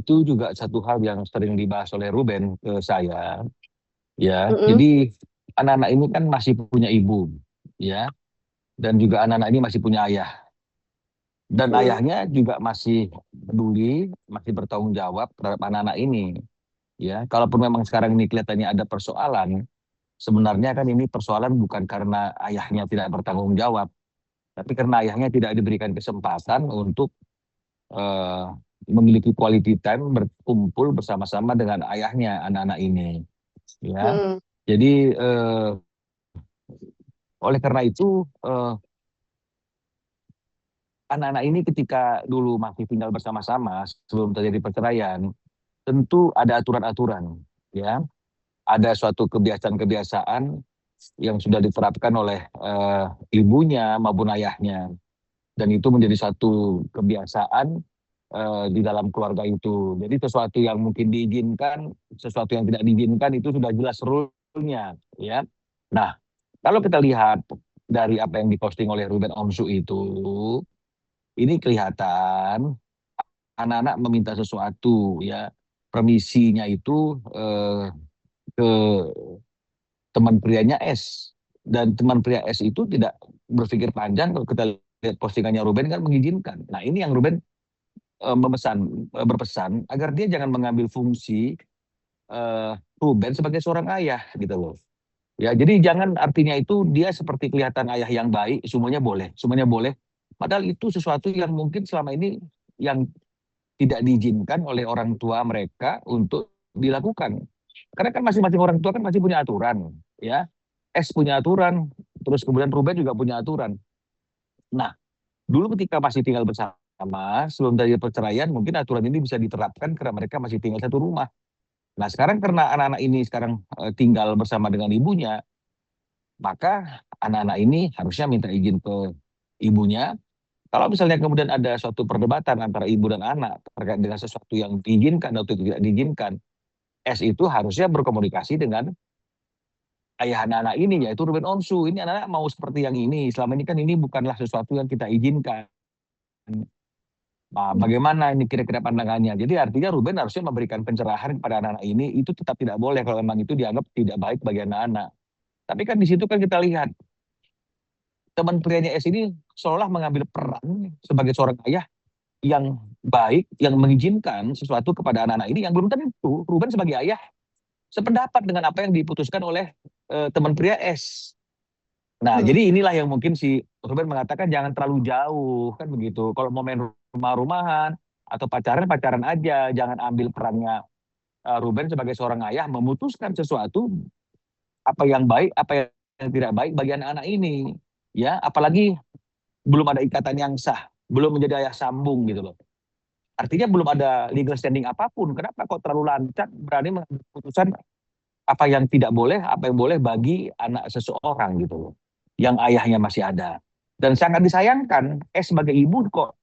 itu juga satu hal yang sering dibahas oleh Ruben ke saya, ya. Mm-mm. Jadi anak-anak ini kan masih punya ibu, ya, dan juga anak-anak ini masih punya ayah. Dan Mm. ayahnya juga masih peduli, masih bertanggung jawab terhadap anak-anak ini. Ya, kalaupun memang sekarang ini kelihatannya ada persoalan, sebenarnya kan ini persoalan bukan karena ayahnya tidak bertanggung jawab, tapi karena ayahnya tidak diberikan kesempatan untuk eh, memiliki quality time berkumpul bersama-sama dengan ayahnya anak-anak ini. Ya, Mm. jadi oleh karena itu anak-anak ini ketika dulu masih tinggal bersama-sama sebelum terjadi perceraian, tentu ada aturan-aturan, ya, ada suatu kebiasaan-kebiasaan yang sudah diterapkan oleh ibunya maupun ayahnya, dan itu menjadi satu kebiasaan di dalam keluarga itu. Jadi sesuatu yang mungkin diizinkan, sesuatu yang tidak diizinkan itu sudah jelas rule-nya, ya. Nah, kalau kita lihat dari apa yang diposting oleh Ruben Onsu itu, ini kelihatan anak-anak meminta sesuatu, ya, permisinya itu ke teman prianya S, dan teman pria S itu tidak berpikir panjang. Kalau kita lihat postingannya Ruben kan mengizinkan. Nah, ini yang Ruben berpesan agar dia jangan mengambil fungsi Ruben sebagai seorang ayah gitu loh. Ya, jadi jangan artinya itu dia seperti kelihatan ayah yang baik, semuanya boleh, semuanya boleh. Padahal itu sesuatu yang mungkin selama ini yang tidak diizinkan oleh orang tua mereka untuk dilakukan. Karena kan masing-masing orang tua kan masih punya aturan, ya. S punya aturan, terus kemudian Ruben juga punya aturan. Nah, dulu ketika masih tinggal bersama, sebelum terjadi perceraian, mungkin aturan ini bisa diterapkan karena mereka masih tinggal satu rumah. Nah, sekarang karena anak-anak ini sekarang tinggal bersama dengan ibunya, maka anak-anak ini harusnya minta izin ke ibunya. Kalau misalnya kemudian ada suatu perdebatan antara ibu dan anak terkait dengan sesuatu yang diizinkan atau tidak diizinkan, S itu harusnya berkomunikasi dengan ayah anak-anak ini, yaitu Ruben Onsu. Ini anak-anak mau seperti yang ini. Selama ini kan ini bukanlah sesuatu yang kita izinkan. Nah, bagaimana ini kira-kira pandangannya? Jadi artinya Ruben harusnya memberikan pencerahan kepada anak-anak ini, itu tetap tidak boleh kalau memang itu dianggap tidak baik bagi anak-anak. Tapi kan di situ kan kita lihat teman prianya S ini seolah mengambil peran sebagai seorang ayah yang baik, yang mengizinkan sesuatu kepada anak-anak ini yang belum tentu Ruben sebagai ayah sependapat dengan apa yang diputuskan oleh teman pria S. Nah, Mm. jadi inilah yang mungkin si Ruben mengatakan jangan terlalu jauh kan begitu. Kalau mau main rumah-rumahan atau pacaran-pacaran aja, jangan ambil perannya Ruben sebagai seorang ayah memutuskan sesuatu apa yang baik, apa yang tidak baik bagi anak-anak ini. Ya, apalagi belum ada ikatan yang sah, belum menjadi ayah sambung gitu loh. Artinya belum ada legal standing apapun. Kenapa kok terlalu lancar berani mengambil keputusan apa yang tidak boleh, apa yang boleh bagi anak seseorang gitu loh. Yang ayahnya masih ada. Dan sangat disayangkan, sebagai ibu kok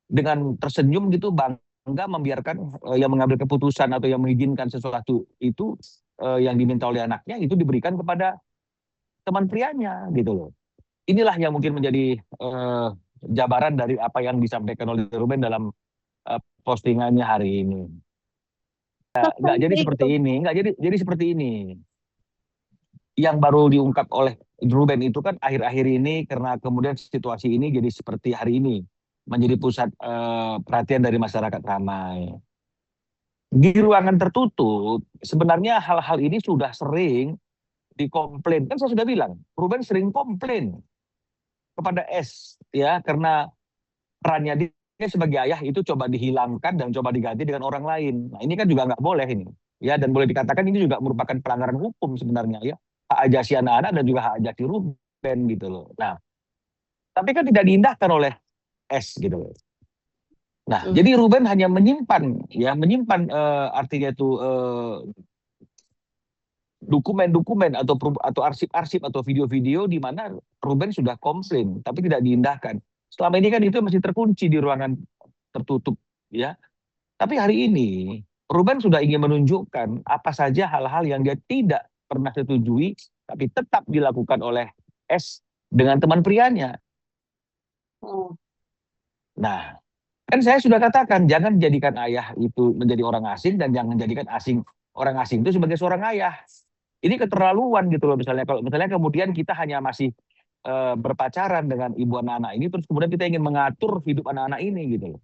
dengan tersenyum gitu bangga membiarkan yang mengambil keputusan atau yang mengizinkan sesuatu itu yang diminta oleh anaknya itu diberikan kepada teman prianya gitu loh. Inilah yang mungkin menjadi jabaran dari apa yang disampaikan oleh Ruben dalam postingannya hari ini. Nggak jadi Jadi seperti gitu. ini, nggak jadi seperti ini. Yang baru diungkap oleh Ruben itu kan akhir-akhir ini karena kemudian situasi ini jadi seperti hari ini menjadi pusat perhatian dari masyarakat ramai. Di ruangan tertutup sebenarnya hal-hal ini sudah sering dikomplain. Kan saya sudah bilang, Ruben sering komplain kepada S ya karena perannya dia sebagai ayah itu coba dihilangkan dan coba diganti dengan orang lain. Nah, ini kan juga nggak boleh ini. Ya, dan boleh dikatakan ini juga merupakan pelanggaran hukum sebenarnya ya. Hak ajasi anak-anak dan juga hak ajasi Ruben gitu loh. Nah, tapi kan tidak diindahkan oleh S gitu loh. Nah, Mm. jadi Ruben hanya menyimpan ya, menyimpan artinya itu dokumen-dokumen atau arsip-arsip atau video-video di mana Ruben sudah komplain tapi tidak diindahkan. Selama ini kan itu masih terkunci di ruangan tertutup ya. Tapi hari ini Ruben sudah ingin menunjukkan apa saja hal-hal yang dia tidak pernah setujui tapi tetap dilakukan oleh S dengan teman prianya. Mm. Nah, Kan saya sudah katakan, jangan jadikan ayah itu menjadi orang asing dan jangan jadikan orang asing itu sebagai seorang ayah. Ini keterlaluan gitu loh, misalnya kalau misalnya kemudian kita hanya masih berpacaran dengan ibu anak-anak ini, terus kemudian kita ingin mengatur hidup anak-anak ini gitu loh.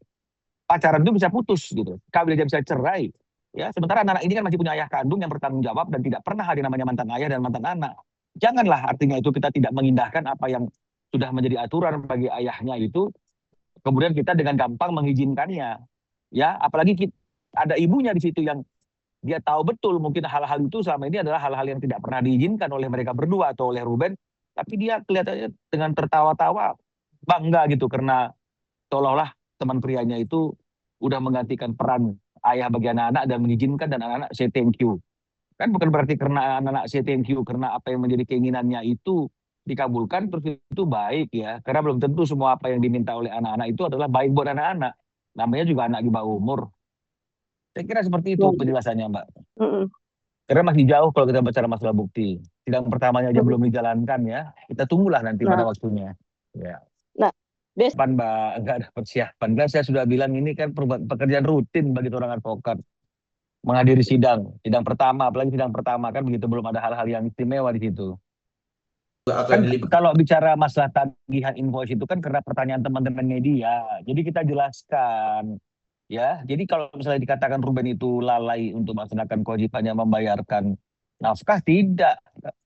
Pacaran itu bisa putus gitu, kawin aja bisa cerai. Ya, sementara anak-anak ini kan masih punya ayah kandung yang bertanggung jawab dan tidak pernah ada namanya mantan ayah dan mantan anak. Janganlah artinya itu kita tidak mengindahkan apa yang sudah menjadi aturan bagi ayahnya itu, kemudian kita dengan gampang mengizinkannya. Ya, apalagi kita, ada ibunya di situ yang dia tahu betul mungkin hal-hal itu selama ini adalah hal-hal yang tidak pernah diizinkan oleh mereka berdua atau oleh Ruben, tapi dia kelihatannya dengan tertawa-tawa bangga gitu karena seolah-olah teman prianya itu udah menggantikan peran ayah bagi anak-anak dan mengizinkan dan anak-anak say thank you. Kan bukan berarti karena anak-anak say thank you karena apa yang menjadi keinginannya itu dikabulkan terus itu baik ya. Karena belum tentu semua apa yang diminta oleh anak-anak itu adalah baik buat anak-anak. Namanya juga anak di bawah umur. Saya kira seperti itu Ya. penjelasannya, Mbak. Mm-mm. Karena masih jauh kalau kita bicara masalah bukti. Sidang pertamanya aja Mm-mm. belum dijalankan ya. Kita tunggulah nanti pada Nah, waktunya. Ya. nah, Des, Mbak, nggak ada persiapan. Kan saya sudah bilang ini kan pekerjaan rutin bagi seorang advokat. Menghadiri sidang pertama, apalagi sidang pertama kan begitu, belum ada hal-hal yang istimewa di situ. Kan kalau bicara masalah tagihan invoice itu kan karena pertanyaan teman-teman media. Jadi kita jelaskan ya. Jadi kalau misalnya dikatakan Ruben itu lalai untuk melaksanakan kewajibannya membayarkan nafkah, tidak.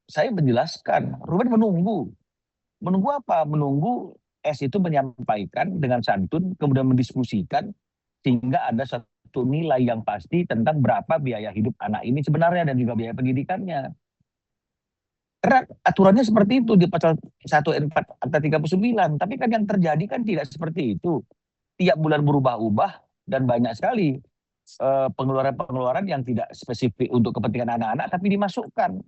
Saya menjelaskan, Ruben menunggu. Menunggu apa? Menunggu S itu menyampaikan dengan santun, kemudian mendiskusikan sehingga ada satu nilai yang pasti tentang berapa biaya hidup anak ini sebenarnya dan juga biaya pendidikannya. Karena aturannya seperti itu di pasal 1 4 Akta 39. Tapi kan yang terjadi kan tidak seperti itu. Tiap bulan berubah-ubah dan banyak sekali pengeluaran-pengeluaran yang tidak spesifik untuk kepentingan anak-anak tapi dimasukkan.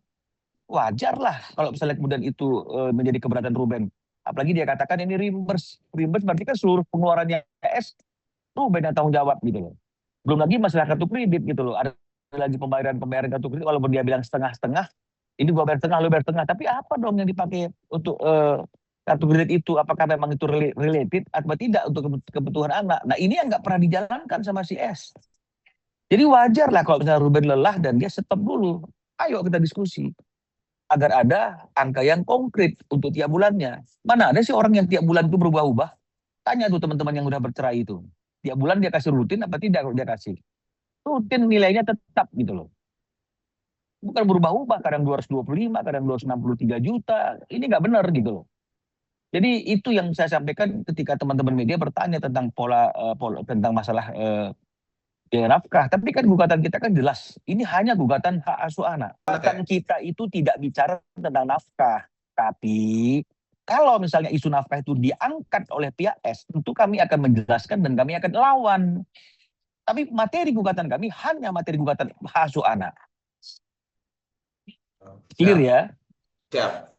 Wajar lah kalau misalnya kemudian itu menjadi keberatan Ruben. Apalagi dia katakan ini reimburse. Reimburse berarti kan seluruh pengeluarannya S Ruben yang tanggung jawab gitu loh. Belum lagi masalah kartu kredit gitu loh. Ada lagi pembayaran kartu kredit walaupun dia bilang setengah-setengah, ini gua bayar setengah, lu bayar setengah. Tapi apa dong yang dipakai untuk kartu kredit itu? Apakah memang itu related atau tidak untuk kebutuhan anak? Nah ini yang nggak pernah dijalankan sama si S. Jadi wajar lah kalau misalnya Ruben lelah dan dia stop dulu. Ayo kita diskusi agar ada angka yang konkret untuk tiap bulannya. Mana ada sih orang yang tiap bulan itu berubah-ubah? Tanya tuh teman-teman yang udah bercerai itu. Tiap bulan dia kasih rutin apa tidak kalau dia kasih? Rutin nilainya tetap gitu loh. Bukan berubah-ubah, kadang 225, kadang 263 juta. Ini nggak benar gitu loh. Jadi itu yang saya sampaikan ketika teman-teman media bertanya tentang pola tentang masalah biaya nafkah. Tapi kan gugatan kita kan jelas. Ini hanya gugatan hak asuh anak. Gugatan kita itu tidak bicara tentang nafkah. Tapi kalau misalnya isu nafkah itu diangkat oleh pihak S, tentu kami akan menjelaskan dan kami akan lawan. Tapi materi gugatan kami hanya materi gugatan hak asuh anak. Clear ya? Siap.